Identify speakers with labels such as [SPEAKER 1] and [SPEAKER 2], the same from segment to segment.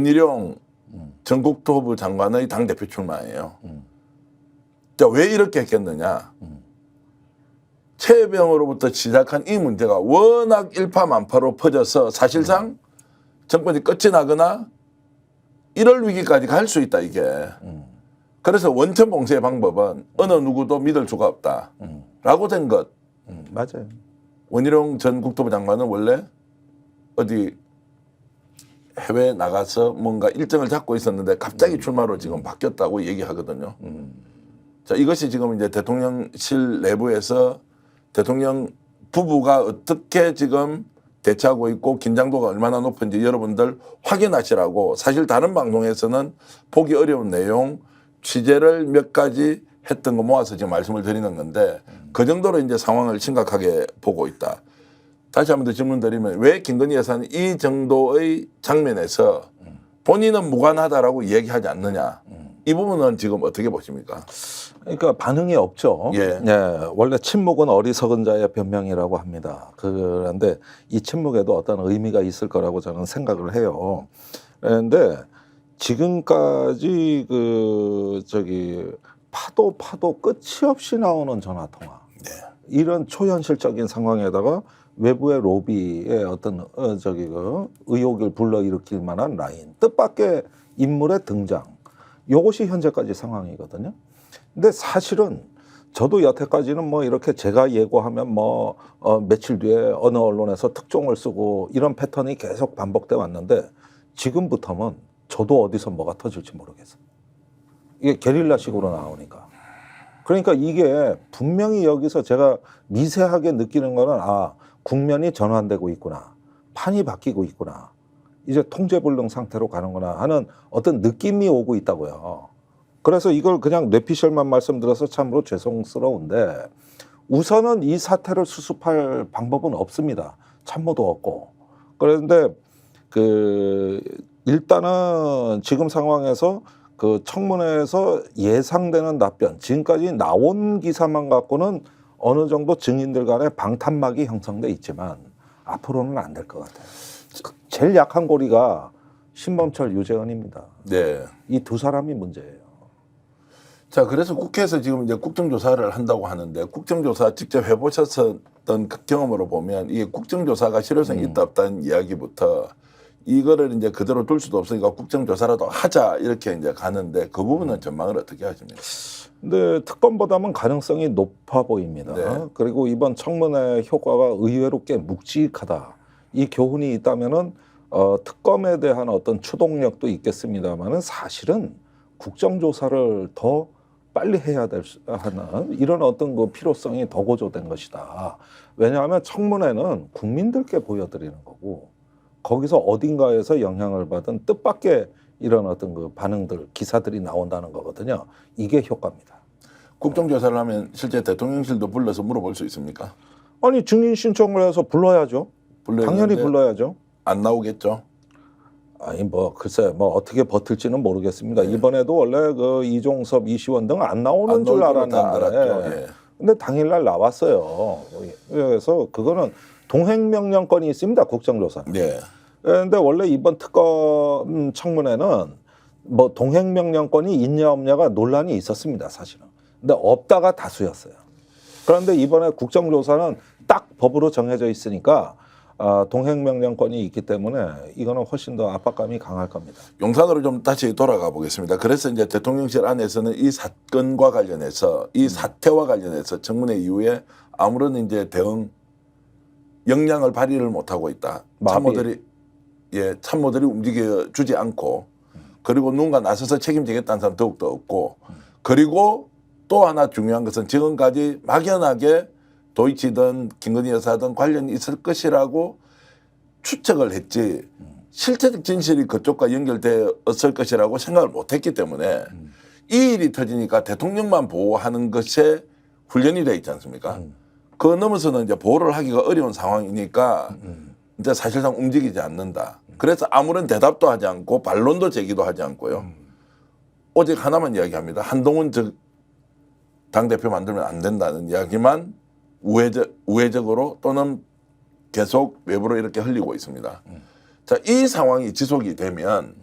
[SPEAKER 1] 원희룡 전 국토부 장관의 당대표 출마예요. 자, 왜 이렇게 했겠느냐. 최혜병으로부터 시작한 이 문제가 워낙 일파만파로 퍼져서 사실상 정권이 끝이 나거나 이럴 위기까지 갈 수 있다 이게. 그래서 원천 봉쇄의 방법은 어느 누구도 믿을 수가 없다라고 된 것.
[SPEAKER 2] 맞아요.
[SPEAKER 1] 원희룡 전 국토부 장관은 원래 어디 해외 나가서 뭔가 일정을 잡고 있었는데 갑자기 출마로 지금 바뀌었다고 얘기하거든요. 자, 이것이 지금 이제 대통령실 내부에서 대통령 부부가 어떻게 지금 대처하고 있고 긴장도가 얼마나 높은지 여러분들 확인하시라고 사실 다른 방송에서는 보기 어려운 내용 취재를 몇 가지 했던 거 모아서 지금 말씀을 드리는 건데 그 정도로 이제 상황을 심각하게 보고 있다. 다시 한 번 더 질문 드리면 왜 김건희 여사는 이 정도의 장면에서 본인은 무관하다라고 얘기하지 않느냐. 이 부분은 지금 어떻게 보십니까?
[SPEAKER 2] 그러니까 반응이 없죠.
[SPEAKER 1] 예.
[SPEAKER 2] 원래 침묵은 어리석은 자의 변명이라고 합니다. 그런데 이 침묵에도 어떤 의미가 있을 거라고 저는 생각을 해요. 그런데 지금까지 파도 끝이 없이 나오는 전화 통화.
[SPEAKER 1] 네.
[SPEAKER 2] 이런 초현실적인 상황에다가 외부의 로비의 어떤 의혹을 불러일으킬 만한 라인, 뜻밖의 인물의 등장. 이것이 현재까지 상황이거든요. 근데 사실은 저도 여태까지는 뭐 이렇게 제가 예고하면 며칠 뒤에 어느 언론에서 특종을 쓰고 이런 패턴이 계속 반복돼 왔는데 지금부터는 저도 어디서 뭐가 터질지 모르겠어요. 이게 게릴라식으로 나오니까. 그러니까 이게 분명히 여기서 제가 미세하게 느끼는 거는 국면이 전환되고 있구나. 판이 바뀌고 있구나. 이제 통제불능 상태로 가는구나 하는 어떤 느낌이 오고 있다고요. 그래서 이걸 그냥 뇌피셜만 말씀드려서 참으로 죄송스러운데 우선은 이 사태를 수습할 방법은 없습니다. 참모도 없고. 그런데 일단은 지금 상황에서 청문회에서 예상되는 답변, 지금까지 나온 기사만 갖고는 어느 정도 증인들 간의 방탄막이 형성돼 있지만 앞으로는 안 될 것 같아요. 제일 약한 고리가 신범철, 유재헌입니다.
[SPEAKER 1] 네.
[SPEAKER 2] 이 두 사람이 문제예요.
[SPEAKER 1] 자, 그래서 국회에서 지금 이제 국정조사를 한다고 하는데 국정조사 직접 해보셨던 그 경험으로 보면 이게 국정조사가 실효성이 있다 없다는 이야기부터 이거를 이제 그대로 둘 수도 없으니까 국정조사라도 하자 이렇게 이제 가는데 그 부분은 전망을 어떻게 하십니까?
[SPEAKER 2] 근데 특검보다는 가능성이 높아 보입니다.
[SPEAKER 1] 네.
[SPEAKER 2] 그리고 이번 청문회 효과가 의외로 꽤 묵직하다. 이 교훈이 있다면은 특검에 대한 어떤 추동력도 있겠습니다만은 사실은 국정조사를 더 빨리 해야 하는 이런 어떤 그 필요성이 더 고조된 것이다. 왜냐하면 청문회는 국민들께 보여드리는 거고 거기서 어딘가에서 영향을 받은 뜻밖의 이런 어떤 그 반응들, 기사들이 나온다는 거거든요. 이게 효과입니다.
[SPEAKER 1] 국정조사를 하면 실제 대통령실도 불러서 물어볼 수 있습니까?
[SPEAKER 2] 아니 증인 신청을 해서 불러야죠. 당연히 불러야죠.
[SPEAKER 1] 안 나오겠죠?
[SPEAKER 2] 아니 글쎄 어떻게 버틸지는 모르겠습니다. 이번에도 원래 이종섭, 이시원 등 안 나오는 줄 알았는데
[SPEAKER 1] 예.
[SPEAKER 2] 근데 당일날 나왔어요. 그래서 그거는 동행명령권이 있습니다. 국정조사.
[SPEAKER 1] 네.
[SPEAKER 2] 그런데 원래 이번 특검 청문회는 동행명령권이 있냐 없냐가 논란이 있었습니다. 사실은. 근데 없다가 다수였어요. 그런데 이번에 국정조사는 딱 법으로 정해져 있으니까 동행명령권이 있기 때문에 이거는 훨씬 더 압박감이 강할 겁니다.
[SPEAKER 1] 용산으로 좀 다시 돌아가 보겠습니다. 그래서 이제 대통령실 안에서는 이 사건과 관련해서 이 사태와 관련해서 청문회 이후에 아무런 이제 대응 역량을 발휘를 못하고 있다. 참모들이 움직여 주지 않고 그리고 누군가 나서서 책임지겠다는 사람 더욱더 없고 그리고 또 하나 중요한 것은 지금까지 막연하게 도이치든 김건희 여사든 관련이 있을 것이라고 추측을 했지 실체적 진실이 그쪽과 연결되었을 것이라고 생각을 못했기 때문에 이 일이 터지니까 대통령만 보호하는 것에 훈련이 되어 있지 않습니까? 그 넘어서는 이제 보호를 하기가 어려운 상황이니까 이제 사실상 움직이지 않는다. 그래서 아무런 대답도 하지 않고 반론도 제기도 하지 않고요. 오직 하나만 이야기합니다. 한동훈 당대표 만들면 안 된다는 이야기만 우회적으로 또는 계속 외부로 이렇게 흘리고 있습니다. 자, 이 상황이 지속이 되면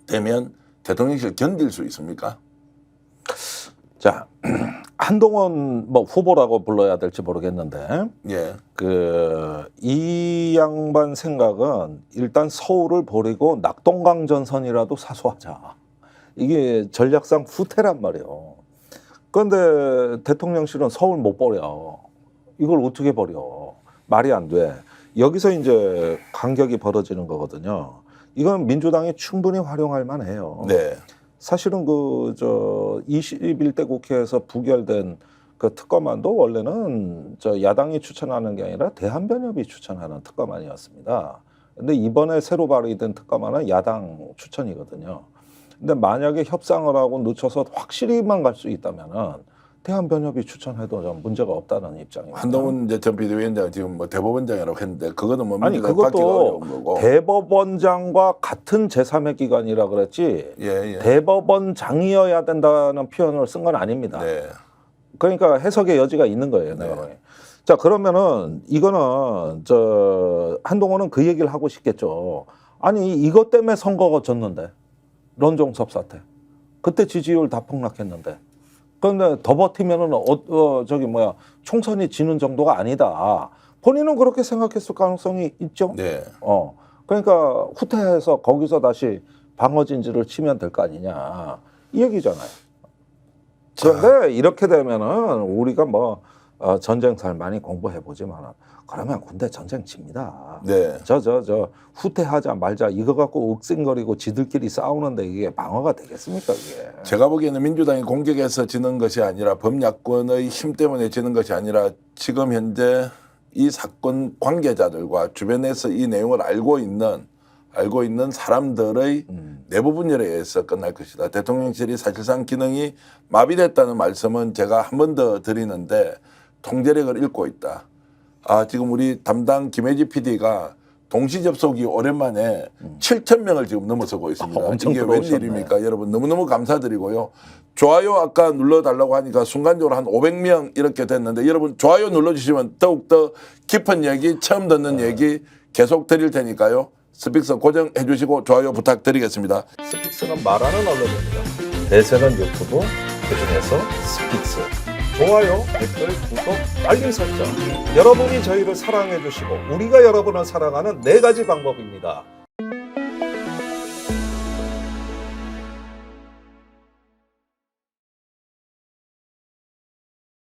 [SPEAKER 1] 되면 대통령실 견딜 수 있습니까?
[SPEAKER 2] 자, 한동훈 뭐 후보라고 불러야 될지 모르겠는데
[SPEAKER 1] 예.
[SPEAKER 2] 이 양반 생각은 일단 서울을 버리고 낙동강전선이라도 사수하자. 이게 전략상 후퇴란 말이에요. 그런데 대통령실은 서울 못 버려. 이걸 어떻게 버려? 말이 안 돼. 여기서 이제 간격이 벌어지는 거거든요. 이건 민주당이 충분히 활용할 만해요.
[SPEAKER 1] 네.
[SPEAKER 2] 사실은 21대 국회에서 부결된 그 특검안도 원래는 야당이 추천하는 게 아니라 대한변협이 추천하는 특검안이었습니다. 근데 이번에 새로 발의된 특검안은 야당 추천이거든요. 근데 만약에 협상을 하고 늦춰서 확실히만 갈 수 있다면은 대한변협이 추천해도 좀 문제가 없다는 입장입니다.
[SPEAKER 1] 한동훈 이제 전 비대위원장 지금 뭐 대법원장이라고 했는데 그거는 뭐
[SPEAKER 2] 아니
[SPEAKER 1] 민주당 받기가
[SPEAKER 2] 그것도
[SPEAKER 1] 어려운 거고.
[SPEAKER 2] 대법원장과 같은 제3의 기관이라 그랬지
[SPEAKER 1] 예.
[SPEAKER 2] 대법원장이어야 된다는 표현을 쓴 건 아닙니다.
[SPEAKER 1] 네.
[SPEAKER 2] 그러니까 해석의 여지가 있는 거예요. 내가 보기엔. 자 그러면은 이거는 한동훈은 그 얘기를 하고 싶겠죠. 아니 이것 때문에 선거가 졌는데 런종섭 사태 그때 지지율 다 폭락했는데 그런데 더 버티면은 총선이 지는 정도가 아니다. 본인은 그렇게 생각했을 가능성이 있죠.
[SPEAKER 1] 네.
[SPEAKER 2] 그러니까 후퇴해서 거기서 다시 방어진지를 치면 될 거 아니냐 이 얘기잖아요. 그런데 이렇게 되면은 우리가 전쟁살 많이 공부해 보지만은 그러면 군대 전쟁 칩니다.
[SPEAKER 1] 네.
[SPEAKER 2] 후퇴하자 말자 이거 갖고 윽생거리고 지들끼리 싸우는데 이게 방어가 되겠습니까 이게?
[SPEAKER 1] 제가 보기에는 민주당이 공격해서 지는 것이 아니라 범야권의 힘 때문에 지는 것이 아니라 지금 현재 이 사건 관계자들과 주변에서 이 내용을 알고 있는 사람들의 내부 분열에 의해서 끝날 것이다. 대통령실이 사실상 기능이 마비됐다는 말씀은 제가 한 번 더 드리는데 통제력을 잃고 있다. 지금 우리 담당 김혜지 PD가 동시 접속이 오랜만에 7,000명을 지금 넘어서고 있습니다.
[SPEAKER 2] 엄청
[SPEAKER 1] 이게
[SPEAKER 2] 들어오셨네.
[SPEAKER 1] 웬일입니까? 여러분 너무너무 감사드리고요. 좋아요 아까 눌러달라고 하니까 순간적으로 한 500명 이렇게 됐는데 여러분 좋아요 눌러주시면 더욱더 깊은 얘기, 처음 듣는 얘기 계속 드릴 테니까요. 스픽스 고정해 주시고 좋아요 부탁드리겠습니다.
[SPEAKER 2] 스픽스는 말하는 언론입니다. 대세는 유튜브, 그중에서 스픽스. 좋아요, 댓글, 구독, 알림 설정. 여러분이 저희를 사랑해 주시고 우리가 여러분을 사랑하는 4가지 방법입니다.